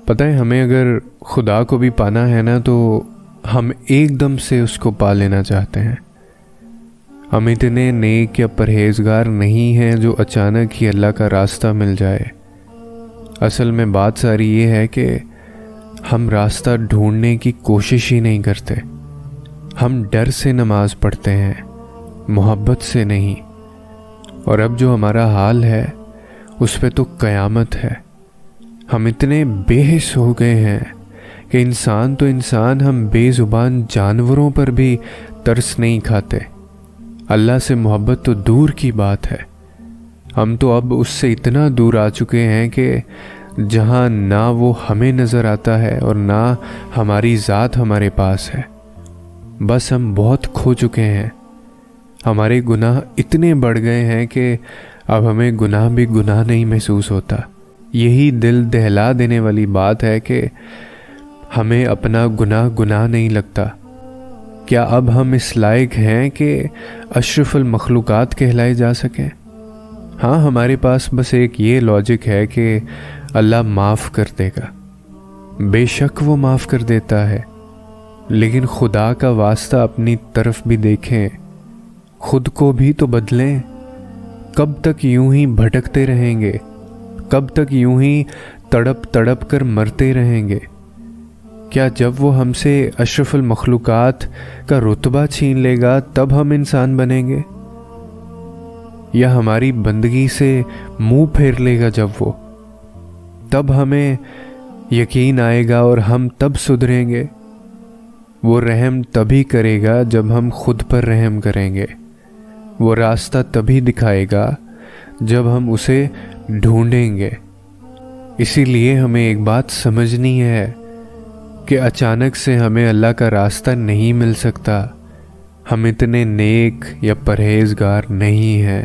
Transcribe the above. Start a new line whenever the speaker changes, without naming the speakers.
پتہ ہے ہمیں اگر خدا کو بھی پانا ہے نا تو ہم ایک دم سے اس کو پا لینا چاہتے ہیں. ہم اتنے نیک یا پرہیزگار نہیں ہیں جو اچانک ہی اللہ کا راستہ مل جائے. اصل میں بات ساری یہ ہے کہ ہم راستہ ڈھونڈنے کی کوشش ہی نہیں کرتے. ہم ڈر سے نماز پڑھتے ہیں، محبت سے نہیں. اور اب جو ہمارا حال ہے اس پہ تو قیامت ہے. ہم اتنے بے حس ہو گئے ہیں کہ انسان تو انسان، ہم بے زبان جانوروں پر بھی ترس نہیں کھاتے. اللہ سے محبت تو دور کی بات ہے. ہم تو اب اس سے اتنا دور آ چکے ہیں کہ جہاں نہ وہ ہمیں نظر آتا ہے اور نہ ہماری ذات ہمارے پاس ہے. بس ہم بہت کھو چکے ہیں. ہمارے گناہ اتنے بڑھ گئے ہیں کہ اب ہمیں گناہ بھی گناہ نہیں محسوس ہوتا. یہی دل دہلا دینے والی بات ہے کہ ہمیں اپنا گناہ گناہ نہیں لگتا. کیا اب ہم اس لائق ہیں کہ اشرف المخلوقات کہلائے جا سکیں؟ ہاں، ہمارے پاس بس ایک یہ لاجک ہے کہ اللہ معاف کر دے گا. بے شک وہ معاف کر دیتا ہے، لیکن خدا کا واسطہ اپنی طرف بھی دیکھیں، خود کو بھی تو بدلیں. کب تک یوں ہی بھٹکتے رہیں گے؟ کب تک یوں ہی تڑپ تڑپ کر مرتے رہیں گے؟ کیا جب وہ ہم سے اشرف المخلوقات کا رتبہ چھین لے گا تب ہم انسان بنیں گے؟ یا ہماری بندگی سے منہ پھیر لے گا جب وہ، تب ہمیں یقین آئے گا اور ہم تب سدھریں گے؟ وہ رحم تبھی کرے گا جب ہم خود پر رحم کریں گے. وہ راستہ تبھی دکھائے گا جب ہم اسے ڈھونڈیں گے. اسی لیے ہمیں ایک بات سمجھنی ہے کہ اچانک سے ہمیں اللہ کا راستہ نہیں مل سکتا. ہم اتنے نیک یا پرہیزگار نہیں ہیں.